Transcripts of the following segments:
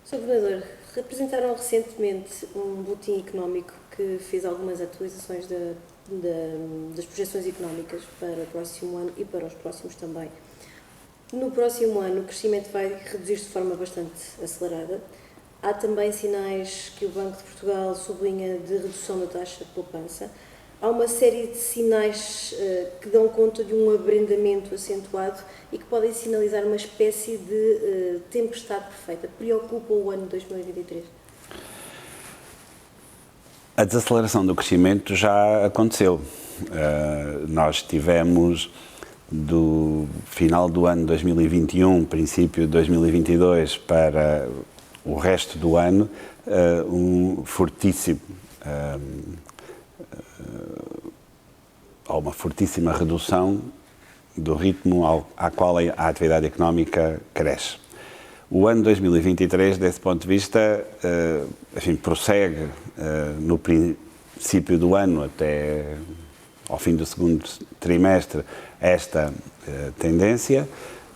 Sr. Governador, apresentaram recentemente um boletim económico que fez algumas atualizações das projeções económicas para o próximo ano e para os próximos também. No próximo ano, o crescimento vai reduzir-se de forma bastante acelerada. Há também sinais que o Banco de Portugal sublinha de redução da taxa de poupança. Há uma série de sinais que dão conta de um abrandamento acentuado e que podem sinalizar uma espécie de tempestade perfeita. Preocupa o ano de 2023? A desaceleração do crescimento já aconteceu. Nós tivemos, do final do ano 2021, princípio de 2022, para o resto do ano, uma fortíssima redução do ritmo à qual a atividade económica cresce. O ano 2023, desse ponto de vista, prossegue no princípio do ano até ao fim do segundo trimestre esta tendência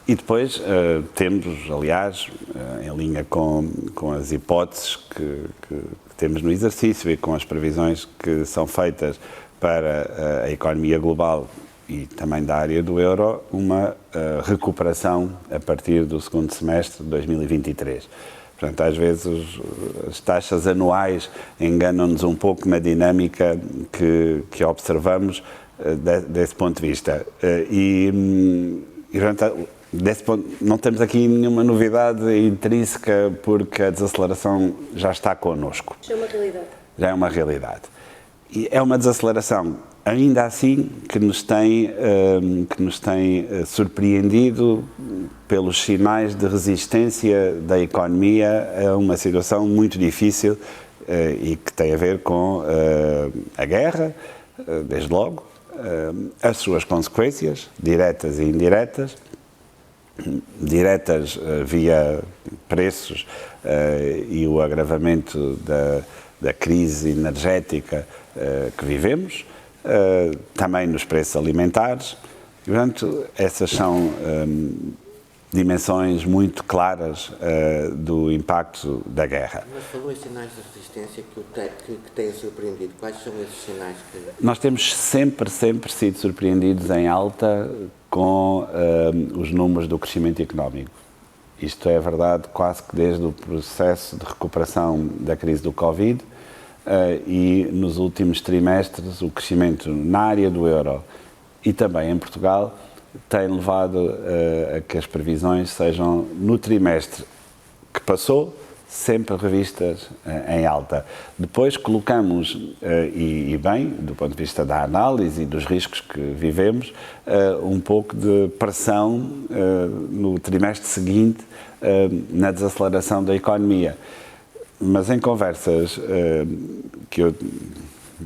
e depois temos, aliás, em linha com as hipóteses que temos no exercício e com as previsões que são feitas para a economia global e também da área do euro, uma recuperação a partir do segundo semestre de 2023. Portanto, às vezes as taxas anuais enganam-nos um pouco na dinâmica que observamos desse ponto de vista. Desse ponto, não temos aqui nenhuma novidade intrínseca porque a desaceleração já está connosco. Já é uma realidade. Já é uma realidade. E é uma desaceleração, ainda assim, que nos tem surpreendido pelos sinais de resistência da economia a uma situação muito difícil e que tem a ver com a guerra, desde logo, as suas consequências, diretas e indiretas, diretas via preços e o agravamento da crise energética que vivemos, também nos preços alimentares. E, portanto, essas são dimensões muito claras do impacto da guerra. Mas falou em sinais de resistência que têm surpreendido. Quais são esses sinais que... Nós temos sempre sido surpreendidos em alta com os números do crescimento económico. Isto é verdade quase que desde o processo de recuperação da crise do Covid e nos últimos trimestres o crescimento na área do euro e também em Portugal tem levado a que as previsões sejam, no trimestre que passou, sempre revistas em alta. Depois colocamos, e bem, do ponto de vista da análise e dos riscos que vivemos, um pouco de pressão no trimestre seguinte na desaceleração da economia. Mas em conversas que eu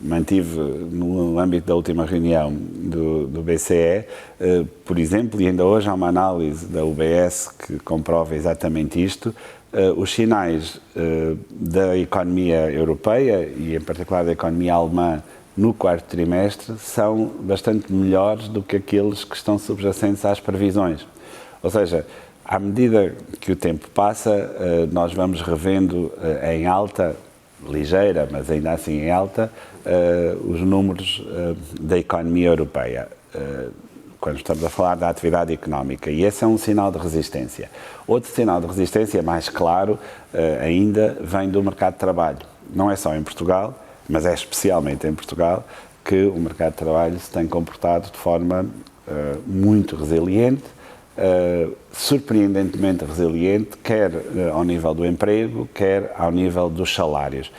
mantive no âmbito da última reunião do BCE, por exemplo, e ainda hoje há uma análise da UBS que comprova exatamente isto, os sinais da economia europeia e em particular da economia alemã no quarto trimestre são bastante melhores do que aqueles que estão subjacentes às previsões. Ou seja, à medida que o tempo passa, nós vamos revendo em alta, ligeira, mas ainda assim em alta, os números da economia europeia, quando estamos a falar da atividade económica. E esse é um sinal de resistência. Outro sinal de resistência, mais claro, ainda vem do mercado de trabalho. Não é só em Portugal, mas é especialmente em Portugal, que o mercado de trabalho se tem comportado de forma muito resiliente, surpreendentemente resiliente, quer ao nível do emprego, quer ao nível dos salários.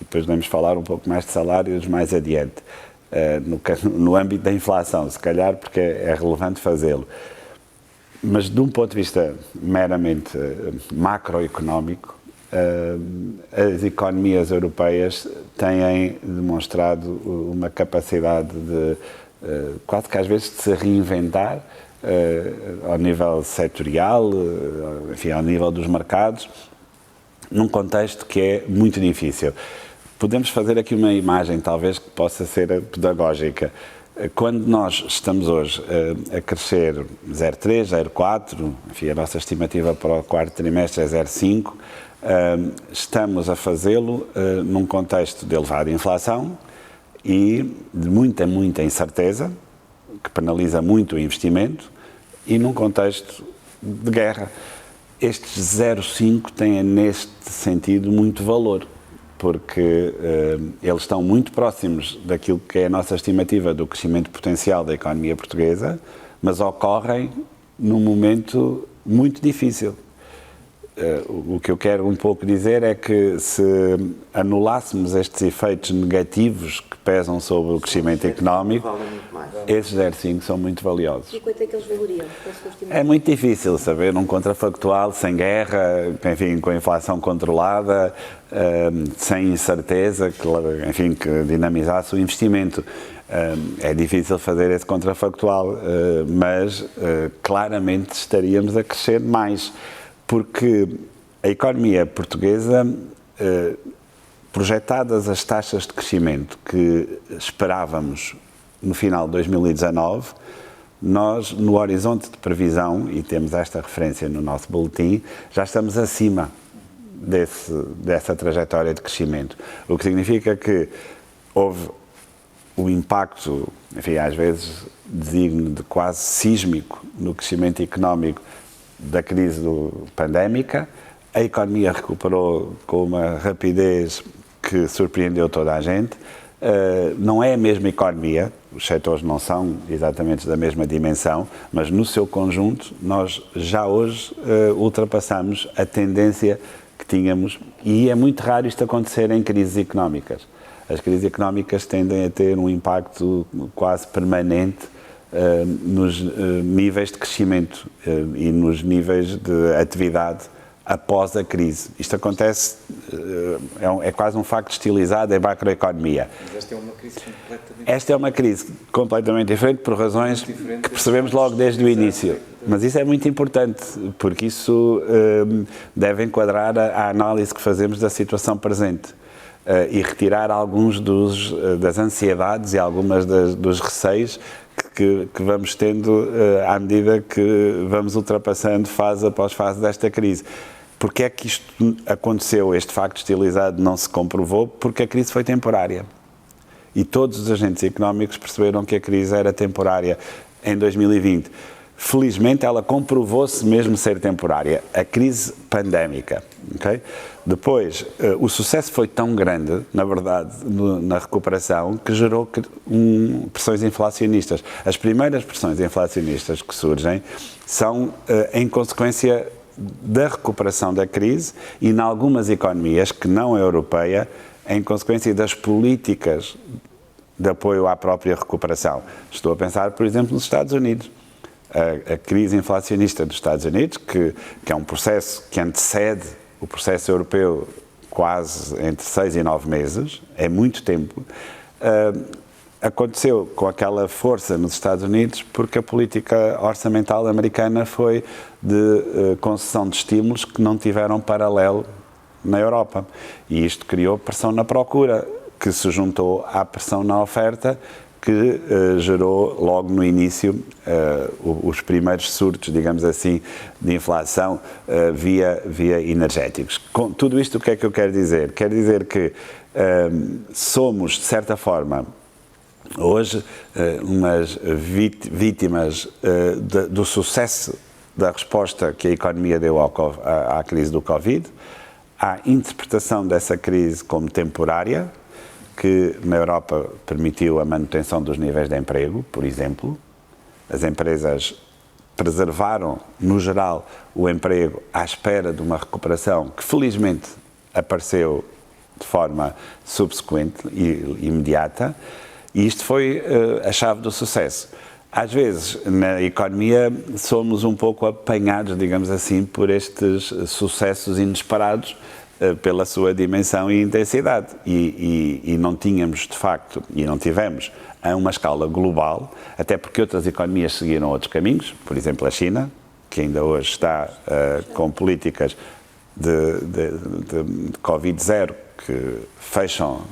E depois vamos falar um pouco mais de salários mais adiante, no âmbito da inflação, se calhar, porque é relevante fazê-lo. Mas de um ponto de vista meramente macroeconómico, as economias europeias têm demonstrado uma capacidade de, quase que às vezes, de se reinventar ao nível setorial, enfim, ao nível dos mercados, num contexto que é muito difícil. Podemos fazer aqui uma imagem, talvez, que possa ser pedagógica. Quando nós estamos hoje a crescer 0,3, 0,4, enfim, a nossa estimativa para o quarto trimestre é 0,5, Estamos a fazê-lo num contexto de elevada inflação e de muita incerteza, que penaliza muito o investimento, e num contexto de guerra. Estes 0,5 têm, neste sentido, muito valor, porque eles estão muito próximos daquilo que é a nossa estimativa do crescimento potencial da economia portuguesa, mas ocorrem num momento muito difícil. O que eu quero um pouco dizer é que se anulássemos estes efeitos negativos que pesam sobre o crescimento económico, esses 0,5 são muito valiosos. E quanto é que eles valoriam? É muito difícil saber num contrafactual, sem guerra, enfim, com a inflação controlada, sem incerteza, enfim, que dinamizasse o investimento. É difícil fazer esse contrafactual, mas claramente estaríamos a crescer mais. Porque a economia portuguesa, projetadas as taxas de crescimento que esperávamos no final de 2019, nós, no horizonte de previsão, e temos esta referência no nosso boletim, já estamos acima dessa trajetória de crescimento. O que significa que houve o impacto, enfim, às vezes designo de quase sísmico no crescimento económico da crise pandémica. A economia recuperou com uma rapidez que surpreendeu toda a gente. Não é a mesma economia, os setores não são exatamente da mesma dimensão, mas no seu conjunto nós já hoje ultrapassamos a tendência que tínhamos, e é muito raro isto acontecer em crises económicas. As crises económicas tendem a ter um impacto quase permanente nos níveis de crescimento e nos níveis de atividade após a crise. Isto acontece, é quase um facto estilizado em macroeconomia. Mas esta é uma crise completamente Esta é uma crise completamente diferente por razões que percebemos logo desde o início. Mas isso é muito importante, porque isso deve enquadrar a análise que fazemos da situação presente. E retirar alguns das ansiedades e algumas dos receios que vamos tendo à medida que vamos ultrapassando fase após fase desta crise. Porque é que isto aconteceu, este facto estilizado não se comprovou? Porque a crise foi temporária. E todos os agentes económicos perceberam que a crise era temporária em 2020. Felizmente ela comprovou-se mesmo ser temporária, a crise pandémica. Okay? Depois, o sucesso foi tão grande, na verdade, na recuperação, que gerou pressões inflacionistas. As primeiras pressões inflacionistas que surgem são em consequência da recuperação da crise e, em algumas economias, que não a europeia, em consequência das políticas de apoio à própria recuperação. Estou a pensar, por exemplo, nos Estados Unidos. A crise inflacionista dos Estados Unidos, que é um processo que antecede o processo europeu quase entre 6 e 9 meses, é muito tempo, aconteceu com aquela força nos Estados Unidos porque a política orçamental americana foi de concessão de estímulos que não tiveram paralelo na Europa. E isto criou pressão na procura, que se juntou à pressão na oferta, que gerou logo no início os primeiros surtos, digamos assim, de inflação via energéticos. Com tudo isto, o que é que eu quero dizer? Quero dizer que somos, de certa forma, hoje, umas vítimas do sucesso da resposta que a economia deu à crise do Covid, à interpretação dessa crise como temporária, que na Europa permitiu a manutenção dos níveis de emprego, por exemplo. As empresas preservaram, no geral, o emprego à espera de uma recuperação que, felizmente, apareceu de forma subsequente e imediata, e isto foi a chave do sucesso. Às vezes, na economia, somos um pouco apanhados, digamos assim, por estes sucessos inesperados, pela sua dimensão e intensidade. E não tínhamos, de facto, e não tivemos, a uma escala global, até porque outras economias seguiram outros caminhos, por exemplo, a China, que ainda hoje está com políticas de Covid-0, que fecham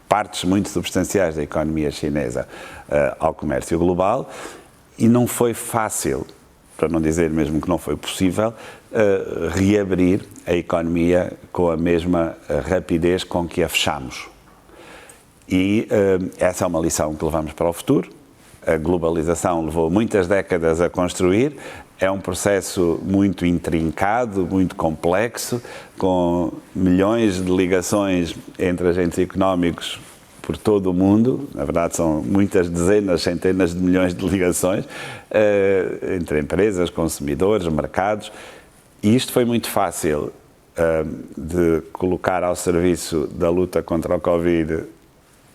partes muito substanciais da economia chinesa ao comércio global, e não foi fácil para não dizer mesmo que não foi possível, reabrir a economia com a mesma rapidez com que a fechamos. E essa é uma lição que levamos para o futuro. A globalização levou muitas décadas a construir, é um processo muito intrincado, muito complexo, com milhões de ligações entre agentes económicos por todo o mundo. Na verdade, são muitas dezenas, centenas de milhões de ligações entre empresas, consumidores, mercados. E isto foi muito fácil de colocar ao serviço da luta contra o Covid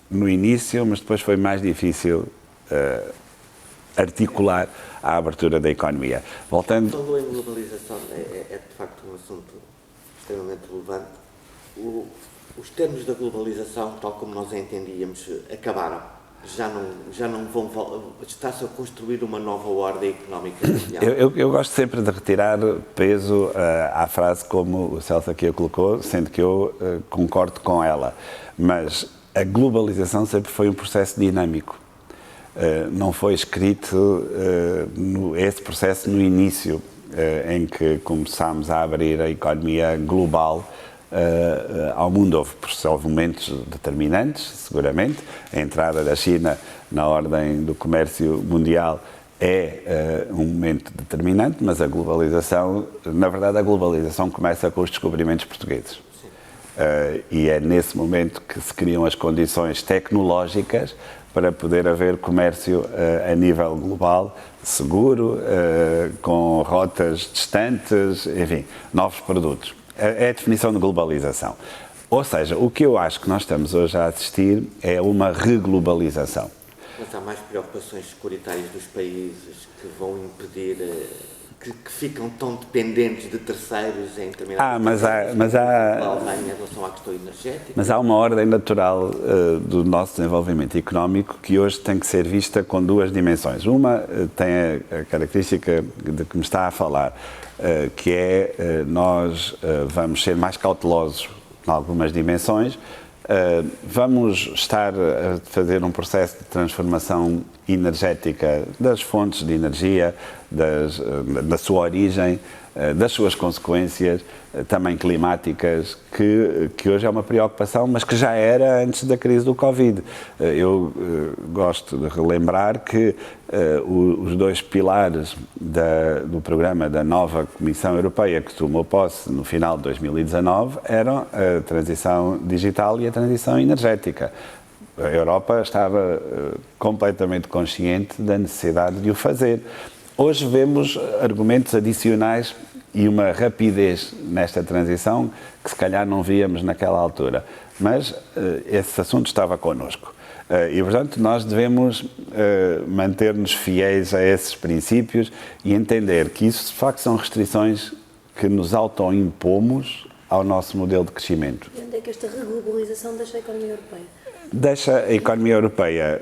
no início, mas depois foi mais difícil articular a abertura da economia. Voltando... Falou em globalização, é de facto um assunto extremamente relevante. Os termos da globalização, tal como nós a entendíamos, acabaram. Já não vão... Está-se a construir uma nova ordem económica mundial. Eu gosto sempre de retirar peso à frase como o Celso aqui a colocou, sendo que eu concordo com ela. Mas a globalização sempre foi um processo dinâmico. Não foi escrito esse processo no início, em que começámos a abrir a economia global ao mundo. Houve momentos determinantes, seguramente. A entrada da China na ordem do comércio mundial é um momento determinante, mas a globalização, na verdade, a globalização começa com os descobrimentos portugueses. E é nesse momento que se criam as condições tecnológicas para poder haver comércio a nível global, seguro, com rotas distantes, enfim, novos produtos. É a definição de globalização. Ou seja, o que eu acho que nós estamos hoje a assistir é uma reglobalização. Mas há mais preocupações securitárias dos países que vão impedir... Que ficam tão dependentes de terceiros em determinadas... A Alemanha em relação à questão energética. Mas há uma ordem natural do nosso desenvolvimento económico que hoje tem que ser vista com duas dimensões. Uma tem a característica de que me está a falar, que é nós vamos ser mais cautelosos em algumas dimensões, vamos estar a fazer um processo de transformação energética das fontes de energia, da sua origem, das suas consequências, também climáticas, que hoje é uma preocupação, mas que já era antes da crise do Covid. Eu gosto de relembrar que os dois pilares do programa da nova Comissão Europeia, que tomou posse no final de 2019, eram a transição digital e a transição energética. A Europa estava completamente consciente da necessidade de o fazer. Hoje vemos argumentos adicionais e uma rapidez nesta transição que se calhar não víamos naquela altura. Mas esse assunto estava connosco. E, portanto, nós devemos manter-nos fiéis a esses princípios e entender que isso, de facto, são restrições que nos autoimpomos ao nosso modelo de crescimento. E onde é que esta reglobalização deixa a economia europeia? Deixa a economia europeia,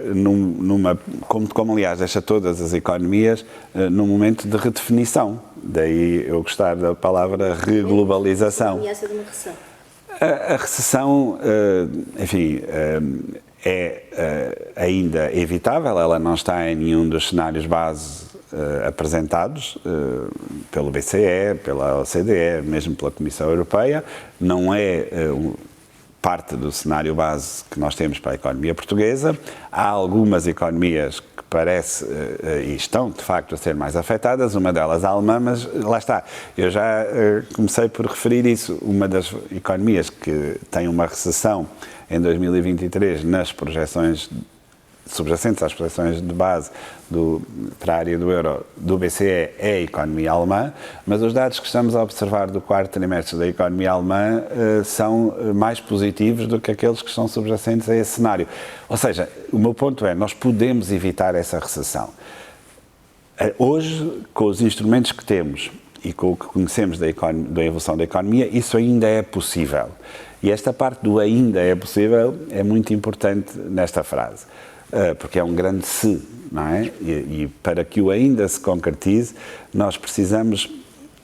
como aliás deixa todas as economias, num momento de redefinição. Daí eu gostar da palavra reglobalização. A ameaça de uma recessão. A recessão, enfim, é ainda evitável, ela não está em nenhum dos cenários base apresentados pelo BCE, pela OCDE, mesmo pela Comissão Europeia, não é parte do cenário base que nós temos para a economia portuguesa. Há algumas economias que parece e estão, de facto, a ser mais afetadas, uma delas a alemã, mas lá está, eu já comecei por referir isso, uma das economias que tem uma recessão em 2023 nas projeções subjacentes às projeções de base para a área do euro do BCE é a economia alemã, mas os dados que estamos a observar do quarto trimestre da economia alemã são mais positivos do que aqueles que são subjacentes a esse cenário. Ou seja, o meu ponto é, nós podemos evitar essa recessão. Hoje, com os instrumentos que temos e com o que conhecemos da evolução da economia, isso ainda é possível. E esta parte do ainda é possível é muito importante nesta frase. Porque é um grande se, não é? E para que o ainda se concretize, nós precisamos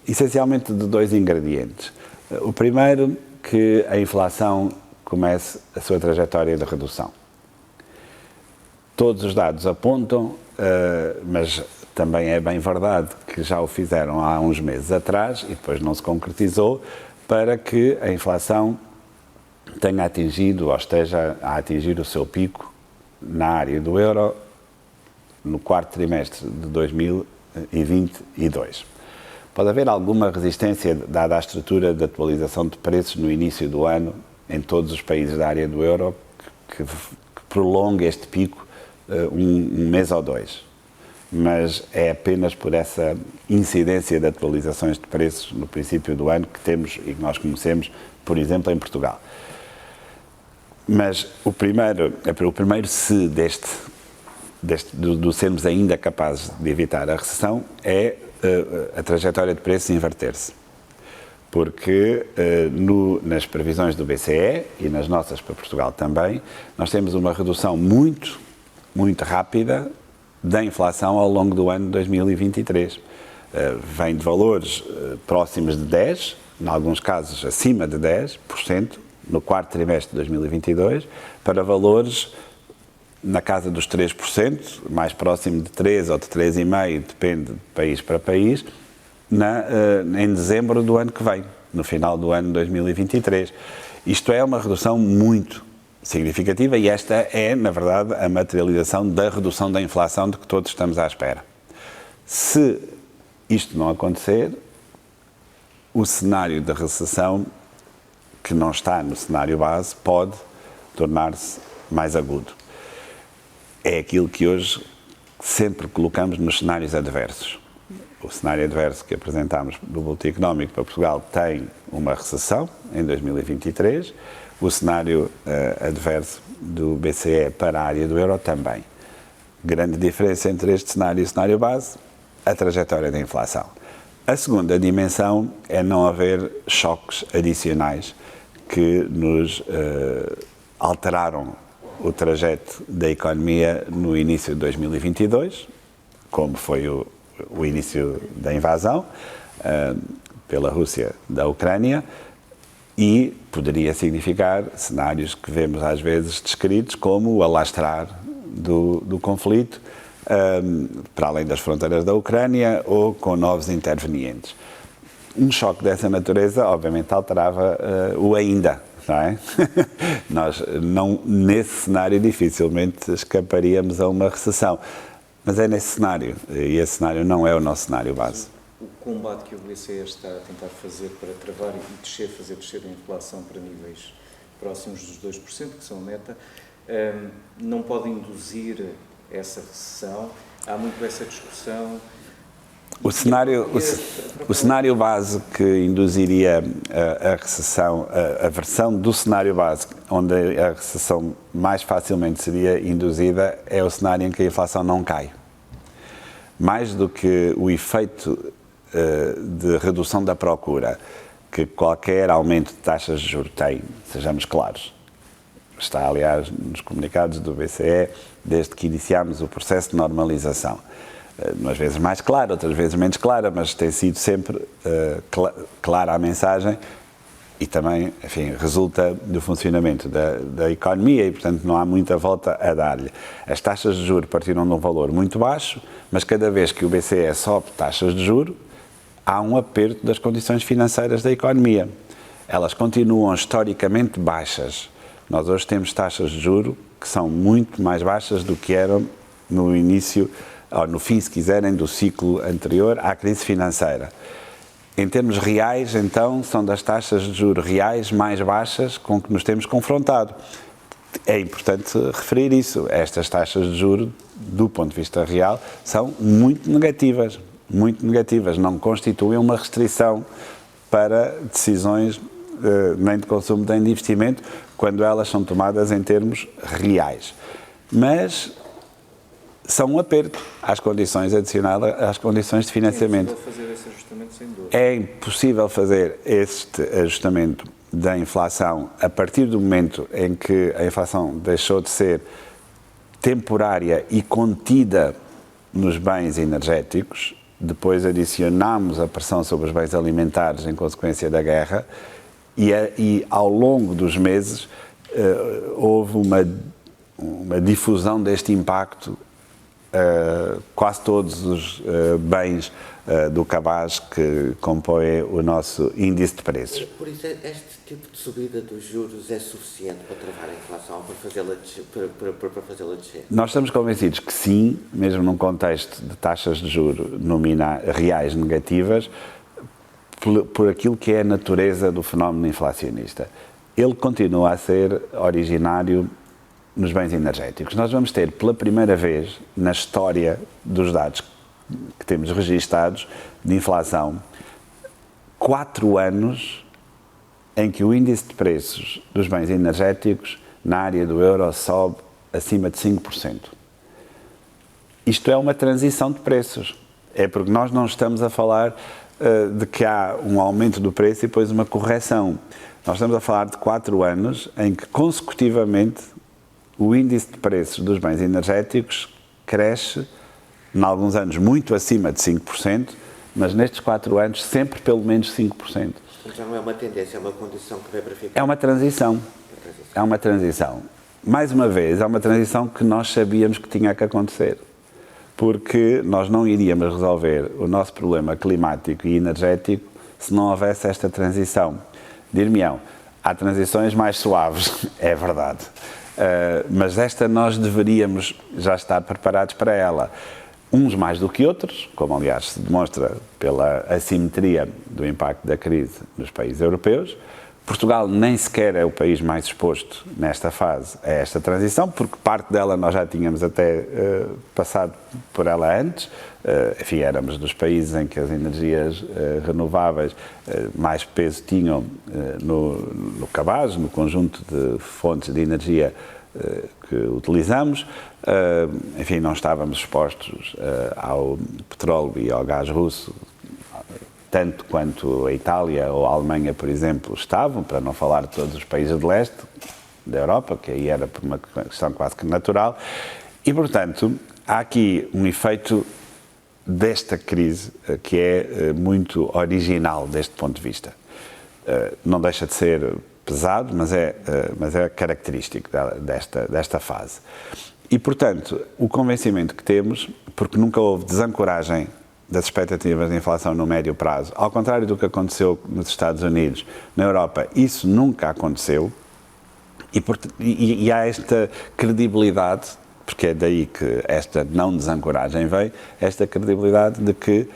essencialmente de dois ingredientes. O primeiro, que a inflação comece a sua trajetória de redução. Todos os dados apontam mas também é bem verdade que já o fizeram há uns meses atrás e depois não se concretizou, para que a inflação tenha atingido ou esteja a atingir o seu pico na área do euro no quarto trimestre de 2022. Pode haver alguma resistência, dada a estrutura de atualização de preços no início do ano em todos os países da área do euro, que prolongue este pico um mês ou dois. Mas é apenas por essa incidência de atualizações de preços no princípio do ano que temos e que nós conhecemos, por exemplo, em Portugal. Mas o primeiro se do sermos ainda capazes de evitar a recessão é a trajetória de preços inverter-se. Porque nas previsões do BCE e nas nossas para Portugal também, nós temos uma redução muito, muito rápida da inflação ao longo do ano de 2023. Vem de valores próximos de 10%, em alguns casos acima de 10%, no quarto trimestre de 2022, para valores na casa dos 3%, mais próximo de 3% ou de 3,5%, depende de país para país, em dezembro do ano que vem, no final do ano de 2023. Isto é uma redução muito significativa e esta é, na verdade, a materialização da redução da inflação de que todos estamos à espera. Se isto não acontecer, o cenário da recessão, que não está no cenário base, pode tornar-se mais agudo. É aquilo que hoje sempre colocamos nos cenários adversos. O cenário adverso que apresentámos do Boletim Económico para Portugal tem uma recessão em 2023, o cenário adverso do BCE para a área do euro também. Grande diferença entre este cenário e o cenário base, a trajetória da inflação. A segunda dimensão é não haver choques adicionais que nos alteraram o trajeto da economia no início de 2022, como foi o início da invasão pela Rússia da Ucrânia, e poderia significar cenários que vemos às vezes descritos como o alastrar do conflito para além das fronteiras da Ucrânia ou com novos intervenientes. Um choque dessa natureza, obviamente, alterava o ainda, não é? Nós, nesse cenário, dificilmente escaparíamos a uma recessão. Mas é nesse cenário, e esse cenário não é o nosso cenário base. O combate que o BCE está a tentar fazer para travar e fazer descer a inflação para níveis próximos dos 2%, que são a meta, não pode induzir essa recessão? Há muito essa discussão. O cenário base que induziria a recessão, a versão do cenário base onde a recessão mais facilmente seria induzida, é o cenário em que a inflação não cai. Mais do que o efeito de redução da procura que qualquer aumento de taxas de juros tem, sejamos claros. Está, aliás, nos comunicados do BCE desde que iniciámos o processo de normalização. Umas vezes mais clara, outras vezes menos clara, mas tem sido sempre clara a mensagem e também, enfim, resulta do funcionamento da economia e, portanto, não há muita volta a dar-lhe. As taxas de juros partiram de um valor muito baixo, mas cada vez que o BCE sobe taxas de juros, há um aperto das condições financeiras da economia. Elas continuam historicamente baixas. Nós hoje temos taxas de juros que são muito mais baixas do que eram no início, ou no fim, se quiserem, do ciclo anterior à crise financeira. Em termos reais, então, são das taxas de juros reais mais baixas com que nos temos confrontado. É importante referir isso. Estas taxas de juros, do ponto de vista real, são muito negativas. Muito negativas. Não constituem uma restrição para decisões nem de consumo nem de investimento, quando elas são tomadas em termos reais. Mas são um aperto às condições adicionadas, às condições de financiamento. É impossível fazer esse ajustamento sem dor. É impossível fazer este ajustamento da inflação a partir do momento em que a inflação deixou de ser temporária e contida nos bens energéticos. Depois adicionámos a pressão sobre os bens alimentares em consequência da guerra e ao longo dos meses houve uma difusão deste impacto quase todos os bens do cabaz que compõem o nosso índice de preços. Por isso, este tipo de subida dos juros é suficiente para travar a inflação, para fazê-la descer? Nós estamos convencidos que sim, mesmo num contexto de taxas de juros reais negativas, por aquilo que é a natureza do fenómeno inflacionista. Ele continua a ser originário nos bens energéticos. Nós vamos ter, pela primeira vez na história dos dados que temos registados de inflação, 4 anos em que o índice de preços dos bens energéticos na área do euro sobe acima de 5%. Isto é uma transição de preços. É porque nós não estamos a falar de que há um aumento do preço e depois uma correção. Nós estamos a falar de 4 anos em que, consecutivamente, o índice de preços dos bens energéticos cresce, em alguns anos muito acima de 5%, mas nestes 4 anos sempre pelo menos 5%. Então não é uma tendência, é uma condição que vai para ficar? É uma transição. É uma transição. Mais uma vez, é uma transição que nós sabíamos que tinha que acontecer. Porque nós não iríamos resolver o nosso problema climático e energético se não houvesse esta transição. Dir-me-ão, há transições mais suaves, é verdade. Mas esta nós deveríamos já estar preparados para ela. Uns mais do que outros, como aliás se demonstra pela assimetria do impacto da crise nos países europeus. Portugal nem sequer é o país mais exposto nesta fase a esta transição, porque parte dela nós já tínhamos até passado por ela antes. Enfim, éramos dos países em que as energias renováveis mais peso tinham no cabaz, no conjunto de fontes de energia que utilizamos. Enfim, não estávamos expostos ao petróleo e ao gás russo, tanto quanto a Itália ou a Alemanha, por exemplo, estavam, para não falar de todos os países de leste da Europa, que aí era por uma questão quase que natural. E, portanto, há aqui um efeito desta crise que é muito original deste ponto de vista. Não deixa de ser pesado, mas é característico desta fase. E, portanto, o convencimento que temos, porque nunca houve desancoragem das expectativas de inflação no médio prazo, ao contrário do que aconteceu nos Estados Unidos, na Europa, isso nunca aconteceu, e há esta credibilidade, porque é daí que esta não desancoragem vem, esta credibilidade de que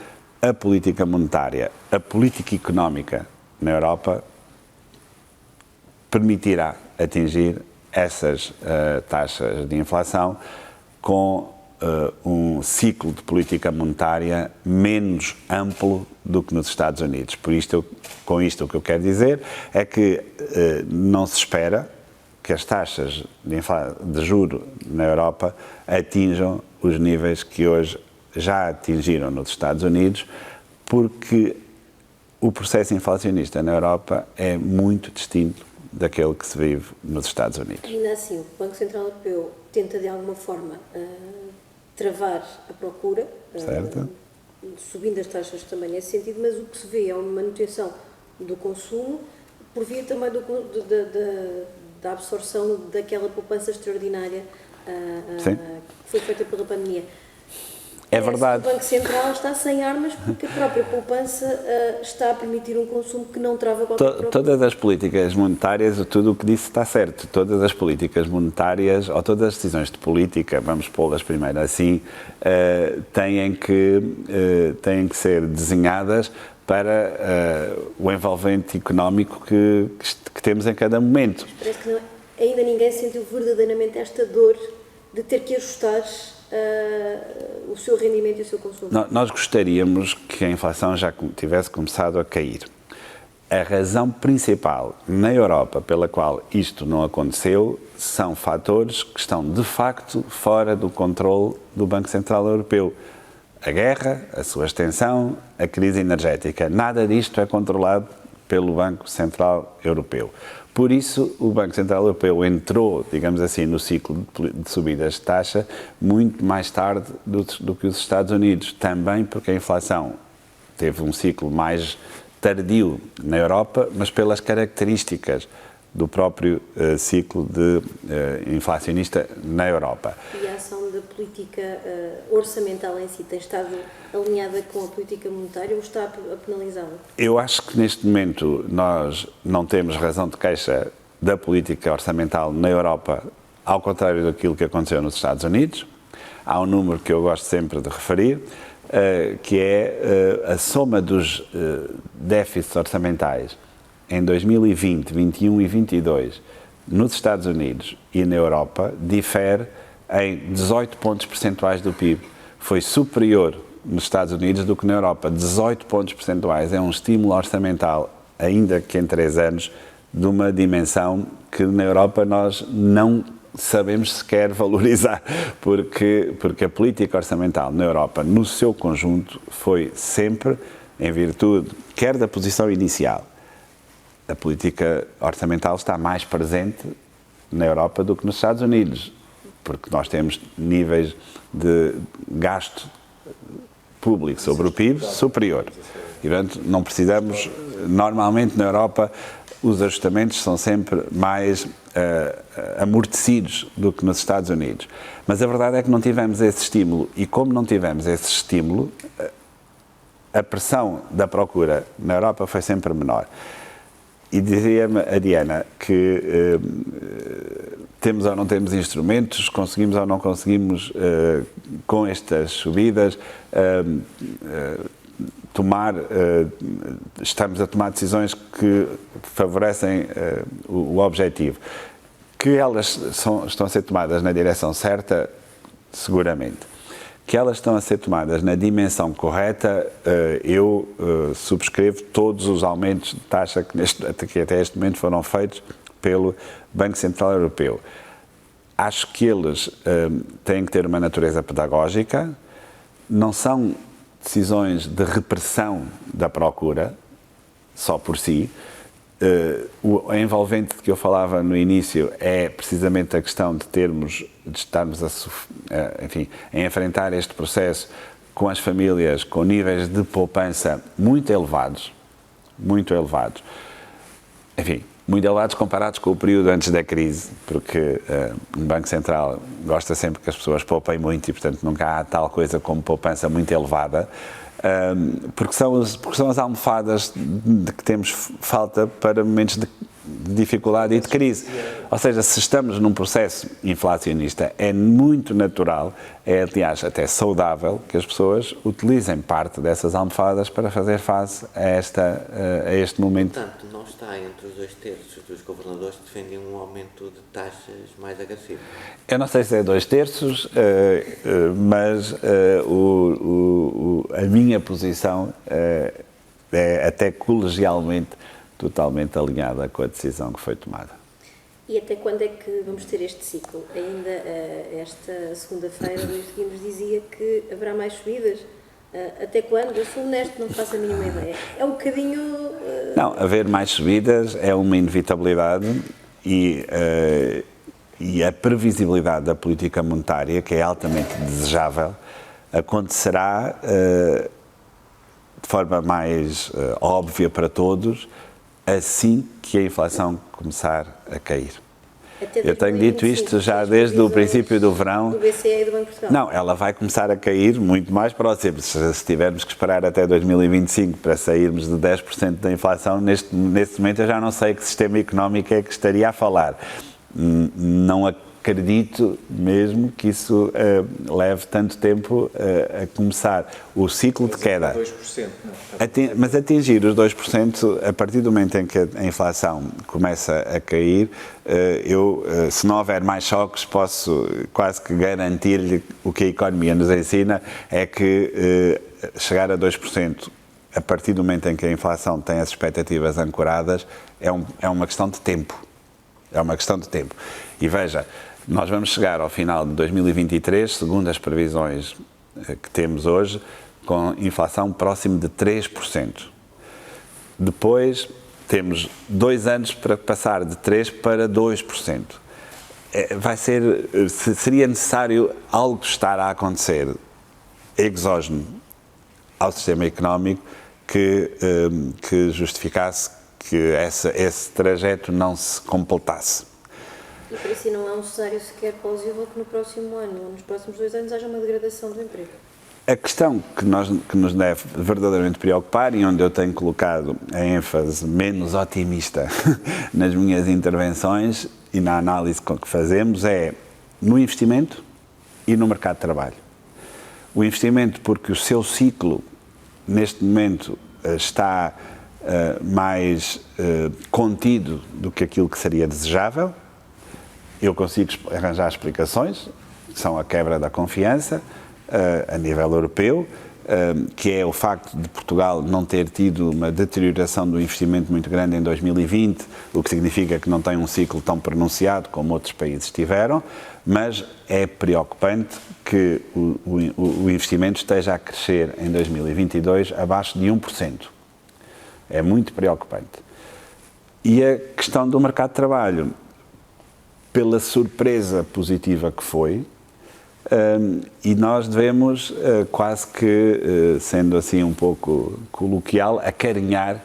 a política monetária, a política económica na Europa permitirá atingir essas taxas de inflação com um ciclo de política monetária menos amplo do que nos Estados Unidos. Com isto o que eu quero dizer é que não se espera que as taxas de juro na Europa atinjam os níveis que hoje já atingiram nos Estados Unidos, porque o processo inflacionista na Europa é muito distinto daquele que se vive nos Estados Unidos. Ainda assim, o Banco Central Europeu tenta de alguma forma travar a procura, subindo as taxas também nesse sentido, mas o que se vê é uma manutenção do consumo por via também da absorção daquela poupança extraordinária que foi feita pela pandemia. É verdade. O Banco Central está sem armas porque a própria poupança está a permitir um consumo que não trava qualquer procura. Todas as políticas monetárias, tudo o que disse está certo. Todas as políticas monetárias, ou todas as decisões de política, vamos pô-las primeiro assim, têm que ser desenhadas para o envolvimento económico que temos em cada momento. Parece que ainda ninguém sentiu verdadeiramente esta dor de ter que ajustar o seu rendimento e o seu consumo. Nós gostaríamos que a inflação já tivesse começado a cair. A razão principal na Europa pela qual isto não aconteceu são fatores que estão de facto fora do controle do Banco Central Europeu. A guerra, a sua extensão, a crise energética. Nada disto é controlado pelo Banco Central Europeu. Por isso, o Banco Central Europeu entrou, digamos assim, no ciclo de subidas de taxa muito mais tarde do que os Estados Unidos. Também porque a inflação teve um ciclo mais tardio na Europa, mas pelas características do próprio ciclo inflacionista na Europa. E a ação política orçamental em si tem estado alinhada com a política monetária ou está a penalizá-la? Eu acho que neste momento nós não temos razão de queixa da política orçamental na Europa, ao contrário daquilo que aconteceu nos Estados Unidos. Há um número que eu gosto sempre de referir, que é a soma dos déficits orçamentais em 2020, 2021 e 2022 nos Estados Unidos e na Europa difere em 18 pontos percentuais do PIB. Foi superior nos Estados Unidos do que na Europa. 18 pontos percentuais é um estímulo orçamental, ainda que em 3 anos, de uma dimensão que na Europa nós não sabemos sequer valorizar, porque a política orçamental na Europa, no seu conjunto, foi sempre, em virtude, quer da posição inicial, a política orçamental está mais presente na Europa do que nos Estados Unidos, porque nós temos níveis de gasto público sobre o PIB superior. E, portanto, não precisamos, normalmente na Europa, os ajustamentos são sempre mais amortecidos do que nos Estados Unidos. Mas a verdade é que não tivemos esse estímulo, e como não tivemos esse estímulo, a pressão da procura na Europa foi sempre menor. E dizia-me a Diana que temos ou não temos instrumentos, conseguimos ou não conseguimos, com estas subidas, estamos a tomar decisões que favorecem o objetivo. Que elas estão a ser tomadas na direção certa, seguramente. Que elas estão a ser tomadas na dimensão correta, eu subscrevo todos os aumentos de taxa que até este momento foram feitos pelo Banco Central Europeu. Acho que eles têm que ter uma natureza pedagógica, não são decisões de repressão da procura, só por si. O envolvente que eu falava no início é precisamente a questão de estarmos a enfrentar este processo com as famílias com níveis de poupança muito elevados, enfim, muito elevados comparados com o período antes da crise, porque o Banco Central gosta sempre que as pessoas poupem muito e, portanto, nunca há tal coisa como poupança muito elevada, porque são as almofadas de que temos falta para momentos de dificuldade e de crise. Ou seja, se estamos num processo inflacionista, é muito natural, é aliás até saudável, que as pessoas utilizem parte dessas almofadas para fazer face a este momento. Portanto, não está entre os 2/3 dos governadores que defendem um aumento de taxas mais agressivo. Eu não sei se é 2/3, mas a minha posição é até colegialmente totalmente alinhada com a decisão que foi tomada. E até quando é que vamos ter este ciclo? Ainda esta segunda-feira, Luís de Guimarães dizia que haverá mais subidas. Até quando? Eu sou honesto, não faço a mínima ideia. É um bocadinho... Não, haver mais subidas é uma inevitabilidade e a previsibilidade da política monetária, que é altamente desejável, acontecerá de forma mais óbvia para todos, assim que a inflação começar a cair. Eu tenho dito isto já desde o princípio do verão. Do BCE e do Banco de Portugal. Não, ela vai começar a cair muito mais próximo. Se tivermos que esperar até 2025 para sairmos de 10% da inflação, neste momento eu já não sei que sistema económico é que estaria a falar. Não acredito mesmo que isso leve tanto tempo a começar o ciclo de queda. 2%, Mas atingir os 2%, a partir do momento em que a inflação começa a cair, se não houver mais choques, posso quase que garantir-lhe o que a economia nos ensina, é que chegar a 2%, a partir do momento em que a inflação tem as expectativas ancoradas, é uma questão de tempo. É uma questão de tempo. E veja, nós vamos chegar ao final de 2023, segundo as previsões que temos hoje, com inflação próximo de 3%. Depois temos 2 anos para passar de 3% para 2%. Seria necessário algo estar a acontecer exógeno ao sistema económico que justificasse que esse trajeto não se completasse. E por isso não é um cenário sequer plausível que no próximo ano ou nos próximos 2 anos haja uma degradação do emprego. A questão que nos deve verdadeiramente preocupar e onde eu tenho colocado a ênfase menos otimista nas minhas intervenções e na análise que fazemos é no investimento e no mercado de trabalho. O investimento porque o seu ciclo, neste momento, está mais contido do que aquilo que seria desejável. Eu consigo arranjar explicações, são a quebra da confiança a nível europeu, que é o facto de Portugal não ter tido uma deterioração do investimento muito grande em 2020, o que significa que não tem um ciclo tão pronunciado como outros países tiveram, mas é preocupante que o investimento esteja a crescer em 2022 abaixo de 1%. É muito preocupante. E a questão do mercado de trabalho, pela surpresa positiva que foi, e nós devemos, quase que, sendo assim um pouco coloquial, acarinhar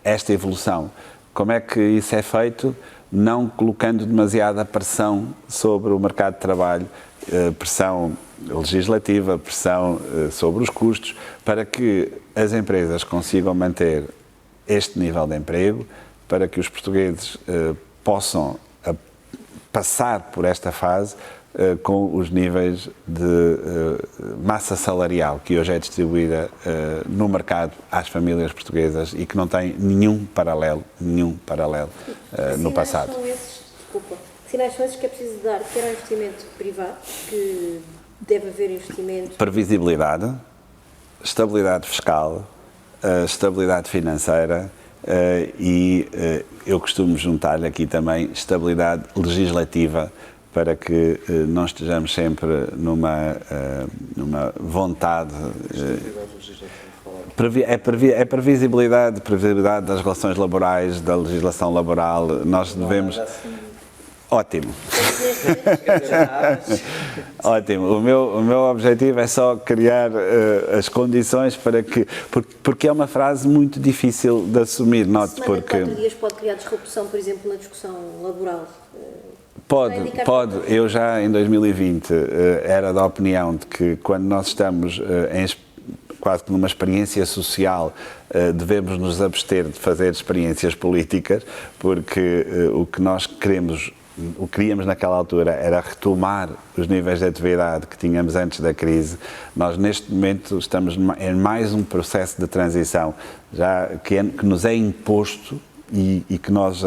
esta evolução. Como é que isso é feito? Não colocando demasiada pressão sobre o mercado de trabalho, pressão legislativa, pressão sobre os custos, para que as empresas consigam manter este nível de emprego, para que os portugueses possam passar por esta fase com os níveis de massa salarial que hoje é distribuída no mercado às famílias portuguesas e que não tem nenhum paralelo no passado. Que sinais são esses que é preciso dar, quer ao investimento privado, que deve haver investimento? Previsibilidade, estabilidade fiscal, estabilidade financeira e eu costumo juntar aqui também estabilidade legislativa, para que não estejamos sempre numa vontade. É previsibilidade das relações laborais, da legislação laboral. Nós devemos. Ótimo. Ótimo. O meu objetivo é só criar as condições para que. Porque é uma frase muito difícil de assumir, note, porque. 4 dias pode criar disrupção, por exemplo, na discussão laboral. Pode. Eu já em 2020 era da opinião de que quando nós estamos quase que numa experiência social, devemos nos abster de fazer experiências políticas, porque o que nós queríamos naquela altura era retomar os níveis de atividade que tínhamos antes da crise. Nós neste momento estamos em mais um processo de transição que nos é imposto e que nós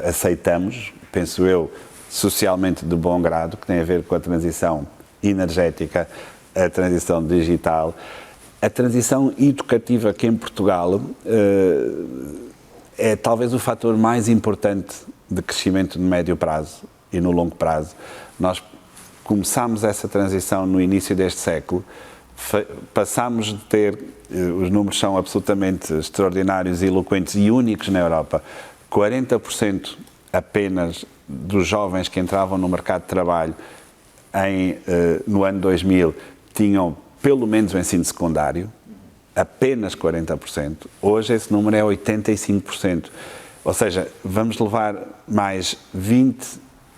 aceitamos, penso eu, socialmente de bom grado, que tem a ver com a transição energética, a transição digital, a transição educativa, que em Portugal é talvez o fator mais importante de crescimento no médio prazo e no longo prazo. Nós começámos essa transição no início deste século, passámos de ter, os números são absolutamente extraordinários e eloquentes e únicos na Europa, 40% apenas dos jovens que entravam no mercado de trabalho no ano 2000 tinham pelo menos o ensino secundário, apenas 40%. Hoje esse número é 85%. Ou seja, vamos levar mais 20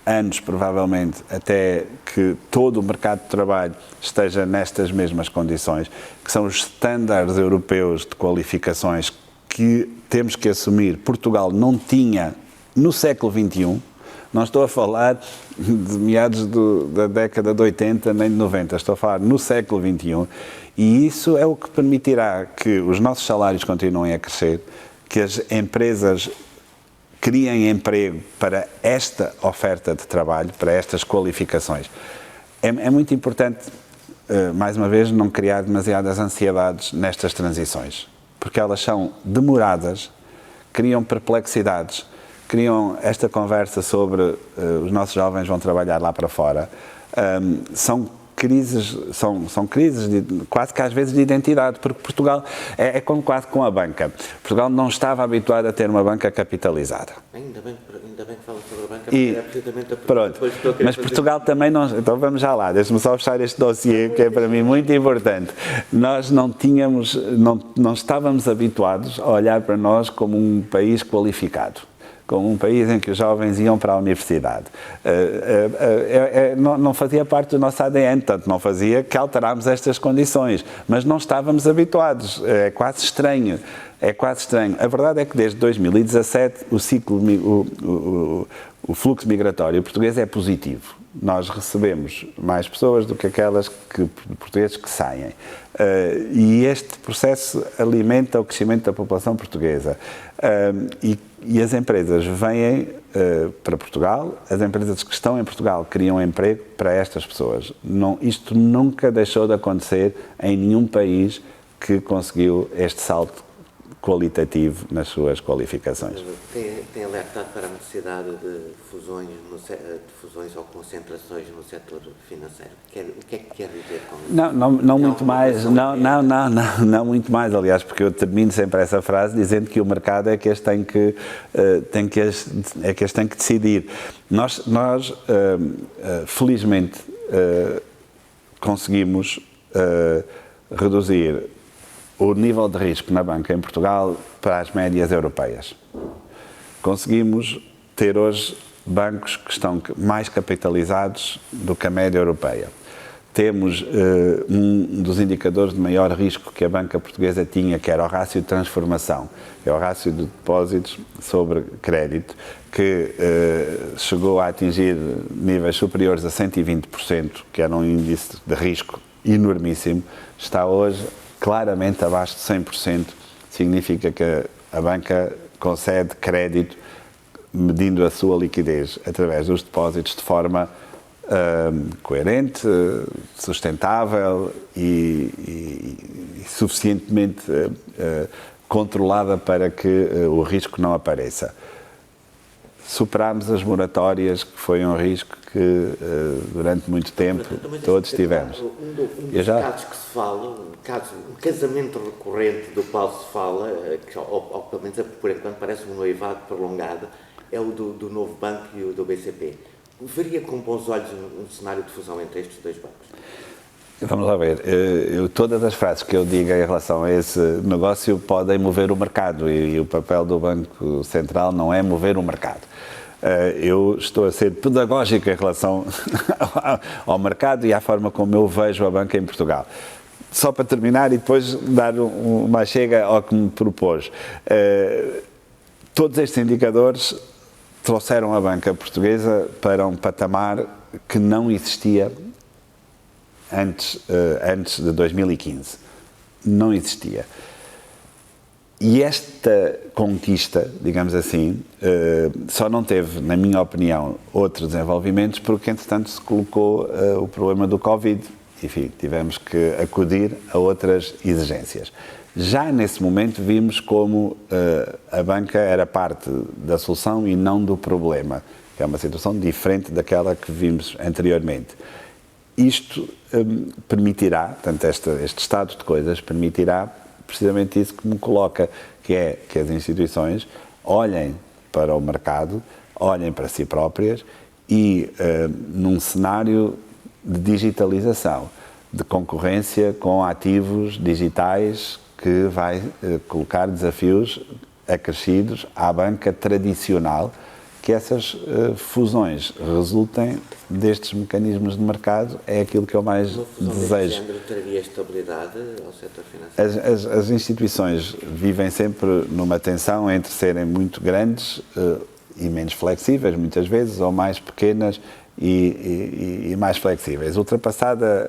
anos, provavelmente, até que todo o mercado de trabalho esteja nestas mesmas condições, que são os estándares europeus de qualificações que temos que assumir. Portugal não tinha no século XXI, não estou a falar de meados da década de 80 nem de 90, estou a falar no século XXI, e isso é o que permitirá que os nossos salários continuem a crescer, que as empresas criem emprego para esta oferta de trabalho, para estas qualificações. É muito importante, mais uma vez, não criar demasiadas ansiedades nestas transições, porque elas são demoradas, criam perplexidades, criam esta conversa sobre os nossos jovens vão trabalhar lá para fora. São crises quase que às vezes de identidade, porque Portugal é como quase com a banca. Portugal não estava habituado a ter uma banca capitalizada. Ainda bem que fala sobre a banca, porque é precisamente a pronto. Mas Portugal também não... Então vamos já lá, deixe-me só fechar este dossiê, que é para mim muito importante. Nós não estávamos habituados a olhar para nós como um país qualificado. como um país em que os jovens iam para a universidade. Não fazia parte do nosso ADN, tanto não fazia que alterámos estas condições, mas não estávamos habituados, é quase estranho. É quase estranho. A verdade é que desde 2017 o fluxo migratório português é positivo. Nós recebemos mais pessoas do que aquelas portugueses que saem. E este processo alimenta o crescimento da população portuguesa. E as empresas vêm para Portugal, as empresas que estão em Portugal criam emprego para estas pessoas. Isto nunca deixou de acontecer em nenhum país que conseguiu este salto qualitativo nas suas qualificações. Tem alertado para a necessidade de fusões ou concentrações no setor financeiro. O que é que quer dizer com isso? Não muito mais. Não muito mais, aliás, porque eu termino sempre essa frase dizendo que o mercado é que este tem que decidir. Nós felizmente, conseguimos reduzir o nível de risco na banca em Portugal para as médias europeias. Conseguimos ter hoje bancos que estão mais capitalizados do que a média europeia. Temos um dos indicadores de maior risco que a banca portuguesa tinha, que era o rácio de transformação, que é o rácio de depósitos sobre crédito, que chegou a atingir níveis superiores a 120%, que era um índice de risco enormíssimo, está hoje claramente abaixo de 100%, significa que a banca concede crédito medindo a sua liquidez através dos depósitos de forma coerente, sustentável e suficientemente controlada para que o risco não apareça. Superámos as moratórias, que foi um risco que durante muito tempo todos tivemos. Um dos casos que se fala, um casamento recorrente do qual se fala, ou pelo menos por enquanto parece um noivado prolongado, é o do Novo Banco e o do BCP. Veria com bons olhos um cenário de fusão entre estes dois bancos? Vamos lá ver. Todas as frases que eu diga em relação a esse negócio podem mover o mercado e o papel do Banco Central não é mover o mercado. Eu estou a ser pedagógico em relação ao mercado e à forma como eu vejo a banca em Portugal. Só para terminar e depois dar uma chega ao que me propôs. Todos estes indicadores trouxeram a banca portuguesa para um patamar que não existia antes de 2015. Não existia. E esta conquista, digamos assim, só não teve, na minha opinião, outros desenvolvimentos porque, entretanto, se colocou o problema do Covid. Enfim, tivemos que acudir a outras exigências. Já nesse momento vimos como a banca era parte da solução e não do problema, que é uma situação diferente daquela que vimos anteriormente. Isto permitirá, portanto, este estado de coisas permitirá precisamente isso que me coloca, que é que as instituições olhem para o mercado, olhem para si próprias e num cenário de digitalização, de concorrência com ativos digitais que vai colocar desafios acrescidos à banca tradicional, que essas fusões resultem destes mecanismos de mercado, é aquilo que eu mais desejo. Traria estabilidade ao setor financeiro? As instituições vivem sempre numa tensão entre serem muito grandes e menos flexíveis, muitas vezes, ou mais pequenas e mais flexíveis. Ultrapassada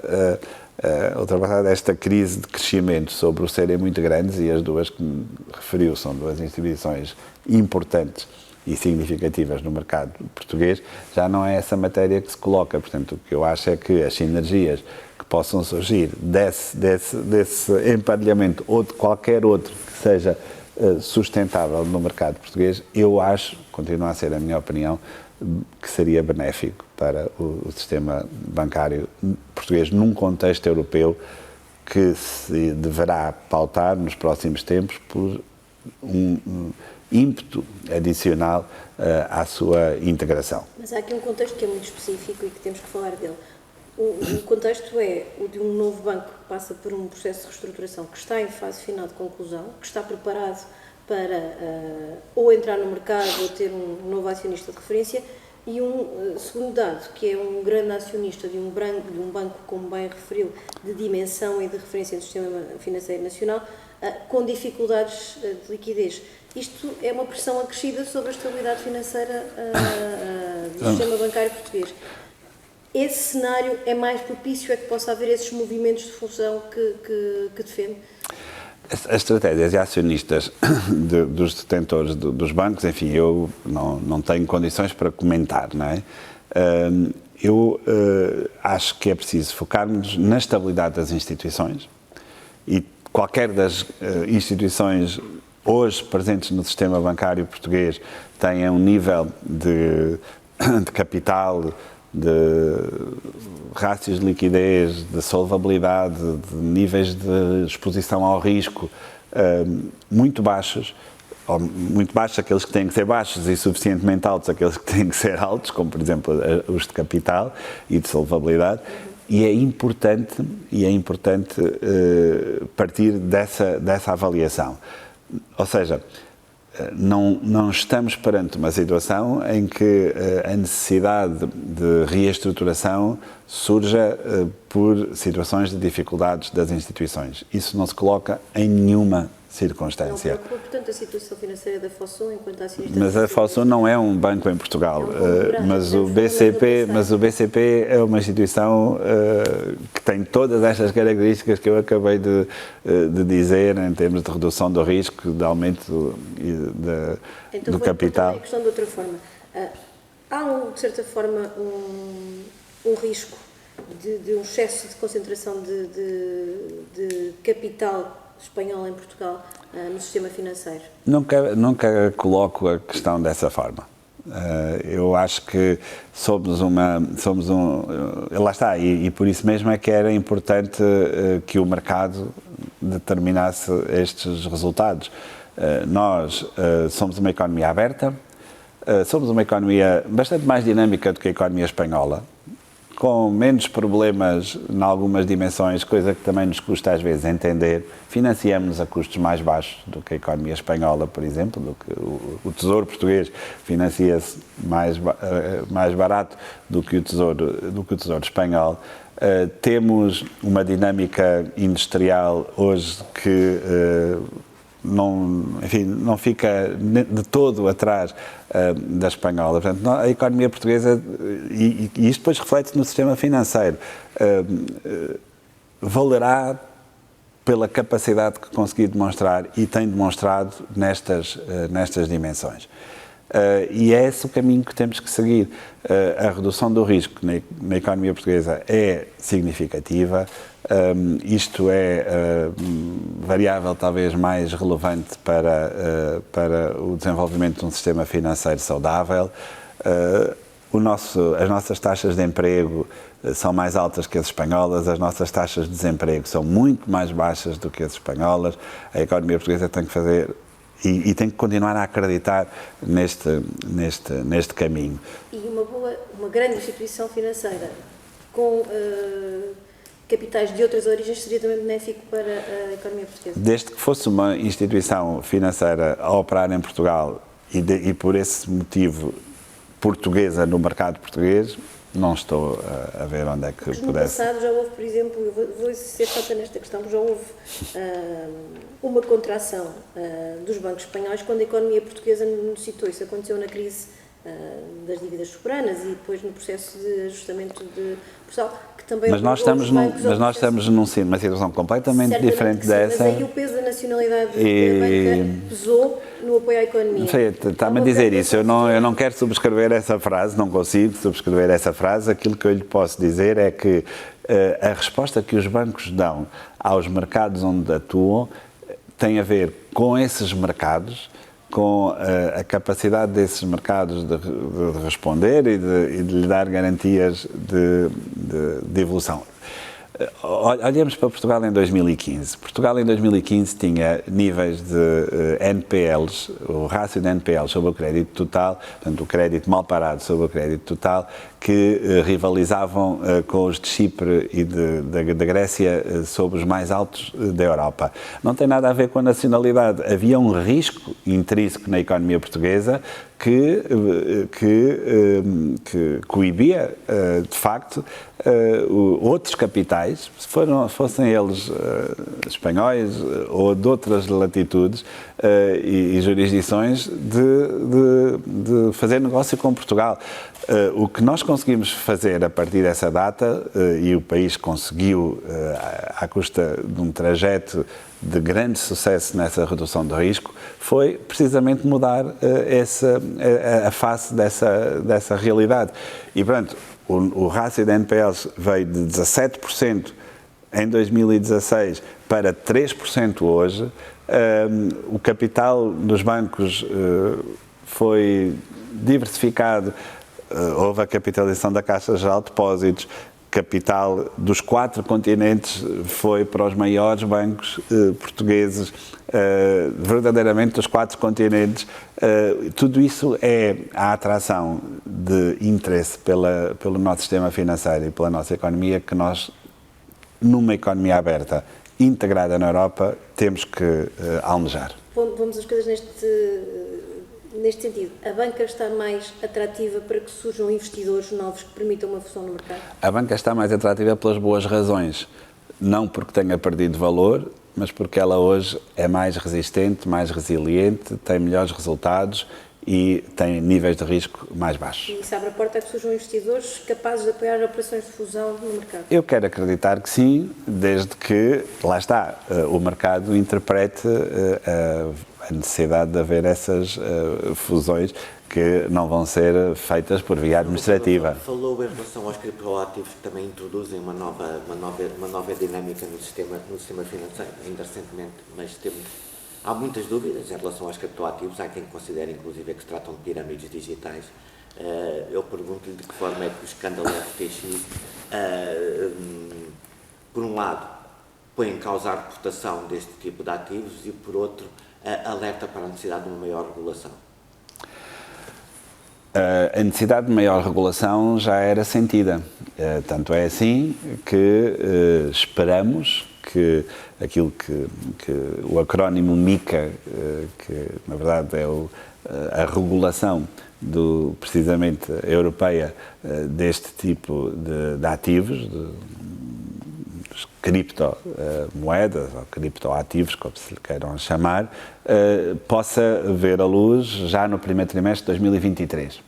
esta crise de crescimento sobre o serem muito grandes, e as duas que me referiu são duas instituições importantes e significativas no mercado português, já não é essa matéria que se coloca. Portanto, o que eu acho é que as sinergias que possam surgir desse emparelhamento ou de qualquer outro que seja sustentável no mercado português, eu acho, continua a ser a minha opinião, que seria benéfico para o sistema bancário português num contexto europeu que se deverá pautar nos próximos tempos por um ímpeto adicional à sua integração. Mas há aqui um contexto que é muito específico e que temos que falar dele. O contexto é o de um novo banco que passa por um processo de reestruturação que está em fase final de conclusão, que está preparado para ou entrar no mercado ou ter um novo acionista de referência, e um segundo dado, que é um grande acionista de um banco, como bem referiu, de dimensão e de referência no sistema financeiro nacional, com dificuldades de liquidez. Isto é uma pressão acrescida sobre a estabilidade financeira do sistema bancário português. Esse cenário é mais propício a que possa haver esses movimentos de fusão que defende? As estratégias de acionistas dos detentores dos bancos, enfim, eu não tenho condições para comentar, não é? Eu acho que é preciso focarmos na estabilidade das instituições, e qualquer das instituições hoje presentes no sistema bancário português tenha um nível de capital, de rácios de liquidez, de solvabilidade, de níveis de exposição ao risco muito baixos, ou muito baixos aqueles que têm que ser baixos e suficientemente altos aqueles que têm que ser altos, como por exemplo os de capital e de solvabilidade, e é importante partir dessa avaliação. Ou seja, não estamos perante uma situação em que a necessidade de reestruturação surja por situações de dificuldades das instituições. Isso não se coloca em nenhuma circunstância. Não preocupa, portanto, a situação financeira da Fosun enquanto acionista? Mas a Fosun não é um banco em Portugal, mas o BCP é uma instituição que tem todas estas características que eu acabei de dizer em termos de redução do risco, de aumento do capital. Então, a questão de outra forma. Há, de certa forma, um risco de um excesso de concentração de capital espanhol em Portugal no sistema financeiro? Nunca coloco a questão dessa forma. Eu acho que lá está, e por isso mesmo é que era importante que o mercado determinasse estes resultados. Nós somos uma economia aberta, somos uma economia bastante mais dinâmica do que a economia espanhola, com menos problemas em algumas dimensões, coisa que também nos custa às vezes entender. Financiamos a custos mais baixos do que a economia espanhola, por exemplo, do que o Tesouro português financia-se mais barato do que o Tesouro espanhol. Temos uma dinâmica industrial hoje que não fica de todo atrás da espanhola. Portanto, a economia portuguesa, e isto depois reflete-se no sistema financeiro, valerá pela capacidade que conseguiu demonstrar e tem demonstrado nestas dimensões. E é esse o caminho que temos que seguir. A redução do risco na economia portuguesa é significativa. Isto é variável talvez mais relevante para o desenvolvimento de um sistema financeiro saudável. As nossas taxas de emprego são mais altas que as espanholas, as nossas taxas de desemprego são muito mais baixas do que as espanholas. A economia portuguesa tem que fazer e tem que continuar a acreditar neste caminho. E uma grande instituição financeira com capitais de outras origens seria também benéfico para a economia portuguesa? Desde que fosse uma instituição financeira a operar em Portugal e por esse motivo portuguesa no mercado português, não estou a ver onde é que pudesse. No passado já houve, por exemplo, eu vou ser chata nesta questão, já houve uma contração dos bancos espanhóis quando a economia portuguesa necessitou. Isso aconteceu na crise das dívidas soberanas e depois no processo de ajustamento de Portugal, que também... Mas nós estamos numa situação completamente diferente dessa. Mas aí o peso da nacionalidade da banca pesou no apoio à economia. Está-me a dizer isso. Eu não quero subscrever essa frase, não consigo subscrever essa frase. Aquilo que eu lhe posso dizer é que a resposta que os bancos dão aos mercados onde atuam tem a ver com esses mercados, com a capacidade desses mercados de responder e de lhe dar garantias de evolução. Olhemos para Portugal em 2015. Portugal em 2015 tinha níveis de NPLs, o rácio de NPLs sobre o crédito total, portanto o crédito mal parado sobre o crédito total, que rivalizavam com os de Chipre e da Grécia sobre os mais altos da Europa. Não tem nada a ver com a nacionalidade. Havia um risco intrínseco na economia portuguesa que coibia, de facto, outros capitais, fossem eles espanhóis ou de outras latitudes e jurisdições, de fazer negócio com Portugal. O que nós conseguimos fazer a partir dessa data, e o país conseguiu, à custa de um trajeto de grande sucesso nessa redução de risco, foi precisamente mudar a face dessa realidade. E, portanto, o rácio de NPLs veio de 17% em 2016 para 3% hoje. O capital dos bancos foi diversificado. Houve a capitalização da Caixa Geral de Depósitos, capital dos 4 continentes foi para os maiores bancos portugueses, verdadeiramente dos 4 continentes. Tudo isso é a atração de interesse pelo nosso sistema financeiro e pela nossa economia que nós, numa economia aberta, integrada na Europa, temos que almejar. Vamos as coisas neste sentido. A banca está mais atrativa para que surjam investidores novos que permitam uma fusão no mercado? A banca está mais atrativa pelas boas razões. Não porque tenha perdido valor, mas porque ela hoje é mais resistente, mais resiliente, tem melhores resultados e tem níveis de risco mais baixos. E isso abre a porta a que surjam investidores capazes de apoiar operações de fusão no mercado? Eu quero acreditar que sim, desde que, lá está, o mercado interprete a necessidade de haver essas fusões que não vão ser feitas por via administrativa. Falou em relação aos criptoativos que também introduzem uma nova dinâmica no sistema financeiro, ainda recentemente, mas há muitas dúvidas em relação aos criptoativos. Há quem considere, inclusive, que se tratam de pirâmides digitais. Eu pergunto-lhe de que forma é que o escândalo FTX, por um lado, põe em causa a reputação deste tipo de ativos e, por outro, alerta para a necessidade de uma maior regulação. A necessidade de maior regulação já era sentida. Tanto é assim que esperamos que aquilo que o acrónimo MiCA, que na verdade é a regulação precisamente europeia deste tipo de ativos, criptomoedas ou criptoativos, como se lhe queiram chamar, possa ver a luz já no primeiro trimestre de 2023.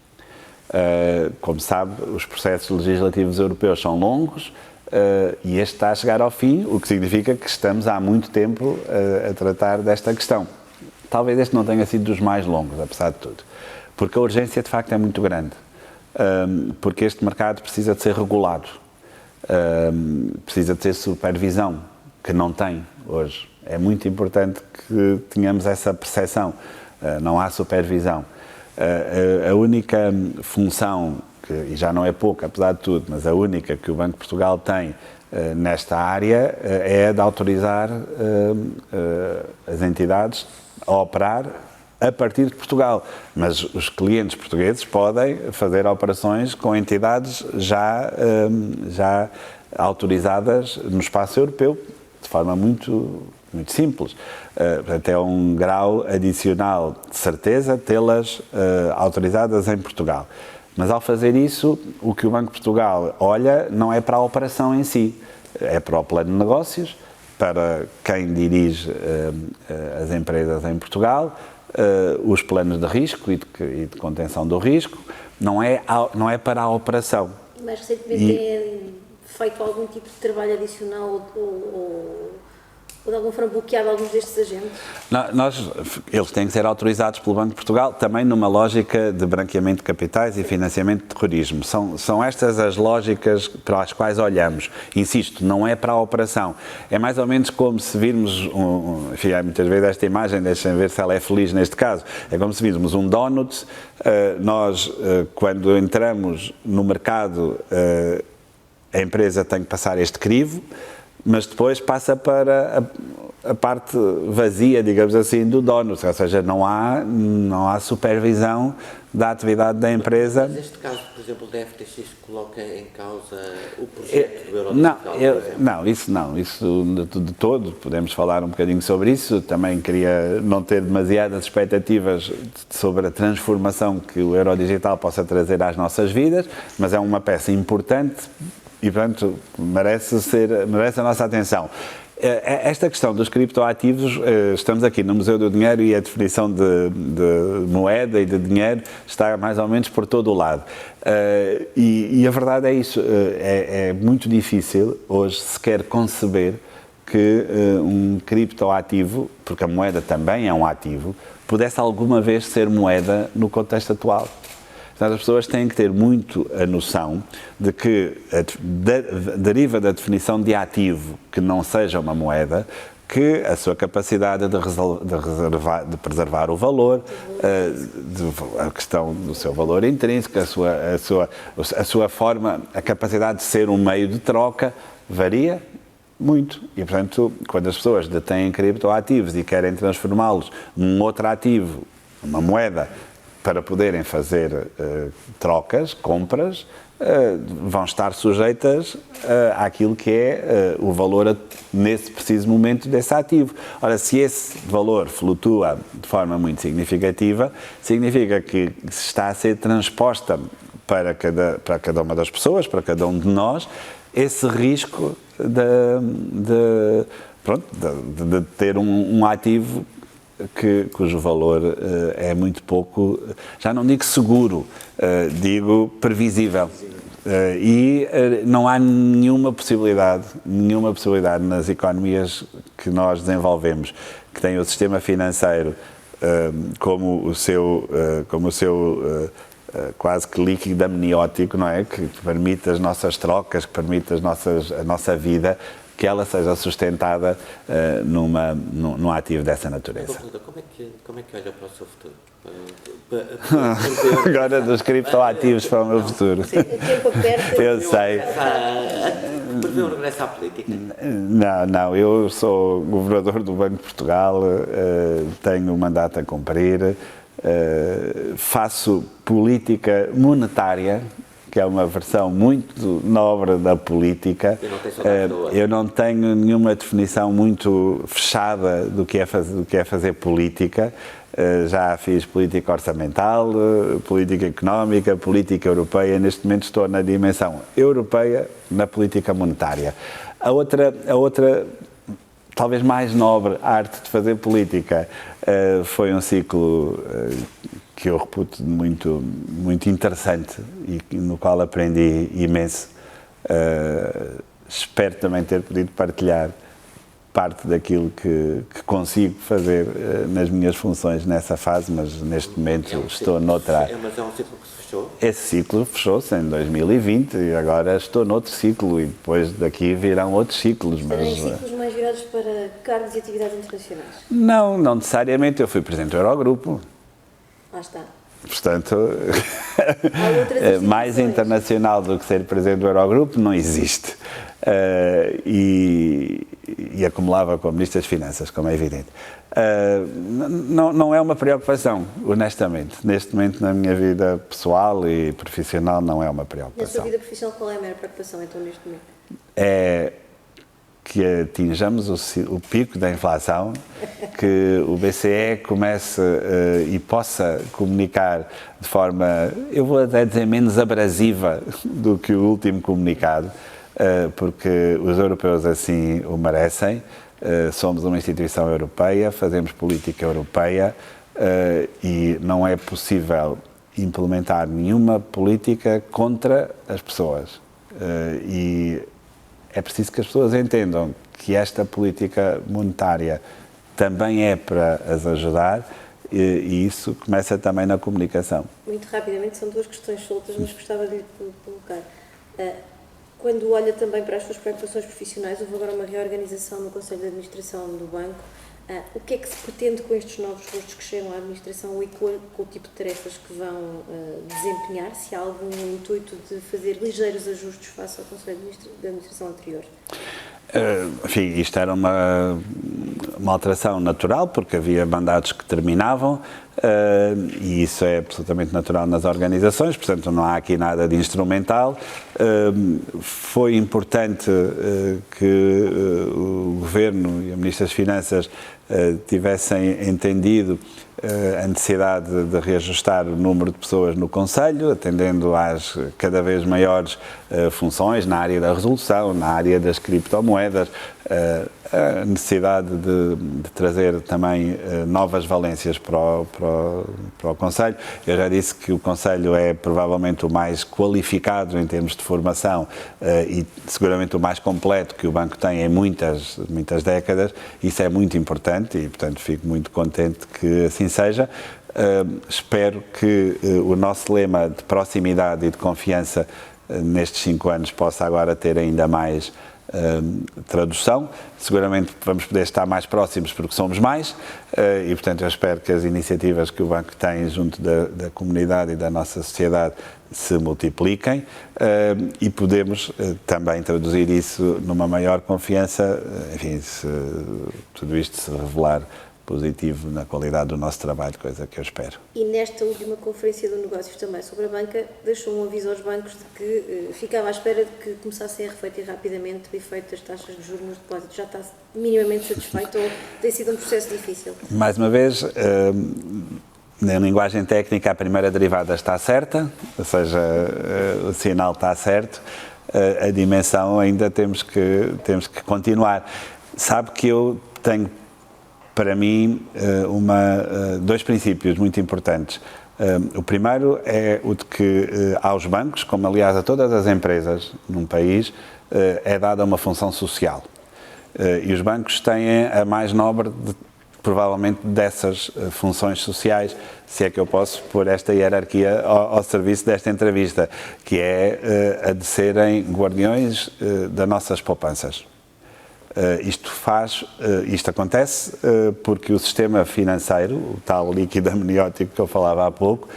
Como sabe, os processos legislativos europeus são longos e este está a chegar ao fim, o que significa que estamos há muito tempo a tratar desta questão. Talvez este não tenha sido dos mais longos, apesar de tudo, porque a urgência de facto é muito grande, porque este mercado precisa de ser regulado. Precisa ter supervisão, que não tem hoje. É muito importante que tenhamos essa percepção. Não há supervisão. A única função, e já não é pouca, apesar de tudo, mas a única que o Banco de Portugal tem nesta área é a de autorizar as entidades a operar a partir de Portugal, mas os clientes portugueses podem fazer operações com entidades já autorizadas no espaço europeu, de forma muito simples. Portanto, é um grau adicional de certeza tê-las autorizadas em Portugal. Mas ao fazer isso, o que o Banco de Portugal olha não é para a operação em si, é para o plano de negócios, para quem dirige as empresas em Portugal, os planos de risco e de contenção do risco, não é para a operação. Mas recentemente têm feito algum tipo de trabalho adicional ou de alguma forma bloqueado alguns destes agentes? Eles têm que ser autorizados pelo Banco de Portugal, também numa lógica de branqueamento de capitais e financiamento de terrorismo. São estas as lógicas para as quais olhamos. Insisto, não é para a operação. É mais ou menos como se virmos, enfim, há muitas vezes esta imagem, deixem ver se ela é feliz neste caso, é como se virmos um donut. Nós, quando entramos no mercado a empresa tem que passar este crivo, mas depois passa para a parte vazia, digamos assim, do dono, ou seja, não há supervisão da atividade da empresa. Mas neste caso, por exemplo, da FTX coloca em causa o projeto do Eurodigital? Isso de todo, podemos falar um bocadinho sobre isso. Também queria não ter demasiadas expectativas sobre a transformação que o Eurodigital possa trazer às nossas vidas, mas é uma peça importante e, portanto, merece a nossa atenção. Esta questão dos criptoativos, estamos aqui no Museu do Dinheiro e a definição de moeda e de dinheiro está mais ou menos por todo o lado. E a verdade é isso, é muito difícil hoje sequer conceber que um criptoativo, porque a moeda também é um ativo, pudesse alguma vez ser moeda no contexto atual. Portanto, as pessoas têm que ter muito a noção de que deriva da definição de ativo que não seja uma moeda, que a sua capacidade de preservar o valor, a questão do seu valor intrínseco, a sua forma, a capacidade de ser um meio de troca, varia muito. E, portanto, quando as pessoas detêm criptoativos e querem transformá-los num outro ativo, uma moeda, para poderem fazer trocas, compras, vão estar sujeitas àquilo que é o valor nesse preciso momento desse ativo. Ora, se esse valor flutua de forma muito significativa, significa que se está a ser transposta para cada uma das pessoas, para cada um de nós, esse risco de ter um ativo cujo valor é muito pouco, já não digo seguro, digo previsível. E não há nenhuma possibilidade nas economias que nós desenvolvemos, que têm o sistema financeiro como o seu quase que líquido amniótico, não é? Que permite as nossas trocas, que permite a nossa vida, que ela seja sustentada num ativo dessa natureza. Como é que olha para o seu futuro? Agora dos criptoativos para o meu futuro. Sim, o tempo aperta. Eu sei. Prevê um regresso à política? Não, eu sou governador do Banco de Portugal, tenho um mandato a cumprir, faço política monetária, que é uma versão muito nobre da política. Eu não tenho nenhuma definição muito fechada do que é fazer política. Já fiz política orçamental, política económica, política europeia. Neste momento estou na dimensão europeia, na política monetária. A outra talvez mais nobre arte de fazer política foi um ciclo que eu reputo muito, muito interessante e no qual aprendi imenso. Espero também ter podido partilhar parte daquilo que consigo fazer nas minhas funções nessa fase, mas neste momento estou noutra. Mas é um ciclo que se fechou? Esse ciclo fechou-se em 2020 e agora estou noutro ciclo e depois daqui virão outros ciclos. Estarem ciclos mais virados para cargos e atividades internacionais? Não necessariamente. Eu fui presidente do Eurogrupo. Lá está. Portanto, mais internacional do que ser presidente do Eurogrupo não existe. E acumulava como Ministro das Finanças, como é evidente. Não é uma preocupação, honestamente. Neste momento, na minha vida pessoal e profissional, não é uma preocupação. Na sua vida profissional, qual é a maior preocupação, então, neste momento? É que atinjamos o pico da inflação, que o BCE comece e possa comunicar de forma, eu vou até dizer, menos abrasiva do que o último comunicado, porque os europeus assim o merecem. Somos uma instituição europeia, fazemos política europeia e não é possível implementar nenhuma política contra as pessoas. E é preciso que as pessoas entendam que esta política monetária também é para as ajudar e isso começa também na comunicação. Muito rapidamente, são duas questões soltas, mas gostava de lhe colocar. Quando olha também para as suas preocupações profissionais, houve agora uma reorganização no Conselho de Administração do Banco. O que é que se pretende com estes novos rostos que chegam à administração e com o tipo de tarefas que vão desempenhar? Se há algum intuito de fazer ligeiros ajustes face ao Conselho de Administração anterior? Enfim, isto era uma alteração natural, porque havia mandatos que terminavam, e isso é absolutamente natural nas organizações, portanto não há aqui nada de instrumental. Foi importante que o Governo e a Ministra das Finanças tivessem entendido a necessidade de reajustar o número de pessoas no Conselho, atendendo às cada vez maiores funções na área da resolução, na área das criptomoedas, a necessidade de trazer também novas valências para o Conselho. Eu já disse que o Conselho é provavelmente o mais qualificado em termos de formação e seguramente o mais completo que o banco tem em muitas décadas. Isso é muito importante e, portanto, fico muito contente que assim seja. Espero que o nosso lema de proximidade e de confiança nestes 5 anos possa agora ter ainda mais tradução. Seguramente vamos poder estar mais próximos porque somos mais e, portanto, eu espero que as iniciativas que o banco tem junto da comunidade e da nossa sociedade se multipliquem e podemos também traduzir isso numa maior confiança, enfim, se tudo isto se revelar positivo na qualidade do nosso trabalho, coisa que eu espero. E nesta última conferência do negócios também sobre a banca, deixou um aviso aos bancos de que ficava à espera de que começassem a refletir rapidamente o efeito das taxas de juros nos depósitos. Já está minimamente satisfeito ou tem sido um processo difícil? Mais uma vez, na linguagem técnica, a primeira derivada está certa, ou seja, o sinal está certo, a dimensão ainda temos que continuar. Sabe que eu tenho para mim, dois princípios muito importantes. O primeiro é o de que aos bancos, como aliás a todas as empresas num país, é dada uma função social. E os bancos têm a mais nobre, provavelmente, dessas funções sociais, se é que eu posso pôr esta hierarquia ao serviço desta entrevista, que é a de serem guardiões das nossas poupanças. Isto acontece porque o sistema financeiro, o tal líquido amniótico que eu falava há pouco,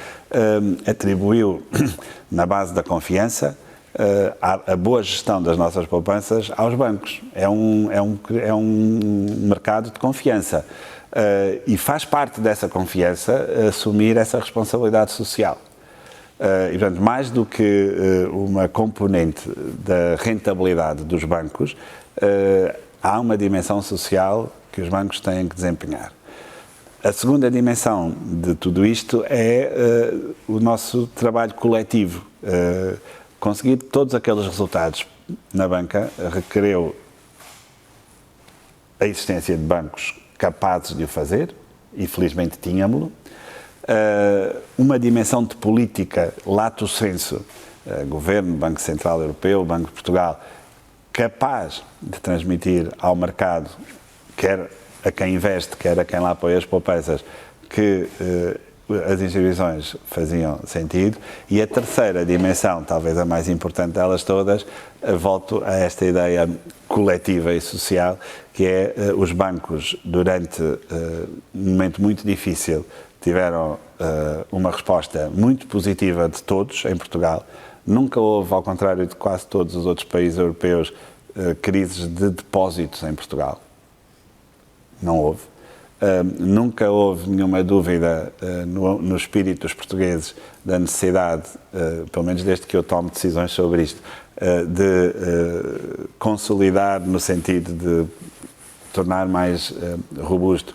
atribuiu, na base da confiança, a boa gestão das nossas poupanças aos bancos. É um mercado de confiança e faz parte dessa confiança assumir essa responsabilidade social. E, portanto, mais do que uma componente da rentabilidade dos bancos, há uma dimensão social que os bancos têm que desempenhar. A segunda dimensão de tudo isto é o nosso trabalho coletivo. Conseguir todos aqueles resultados na banca requereu a existência de bancos capazes de o fazer, e felizmente tínhamos-lo. Uma dimensão de política, lato sensu, Governo, Banco Central Europeu, Banco de Portugal, capaz de transmitir ao mercado, quer a quem investe, quer a quem lá apoia as poupanças, que as instituições faziam sentido. E a terceira dimensão, talvez a mais importante delas todas, volto a esta ideia coletiva e social, que é os bancos, durante um momento muito difícil, tiveram uma resposta muito positiva de todos em Portugal. Nunca houve, ao contrário de quase todos os outros países europeus, crises de depósitos em Portugal. Não houve. Nunca houve nenhuma dúvida no espírito dos portugueses da necessidade, pelo menos desde que eu tomo decisões sobre isto, de consolidar no sentido de tornar mais robusto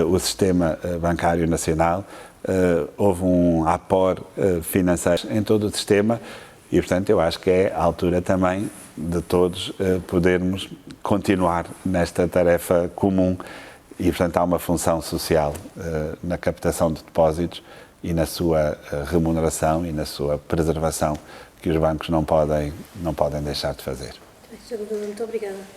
o sistema bancário nacional. Houve um aporte financeiro em todo o sistema e, portanto, eu acho que é a altura também de todos podermos continuar nesta tarefa comum e, portanto, há uma função social na captação de depósitos e na sua remuneração e na sua preservação que os bancos não podem deixar de fazer. Muito obrigada.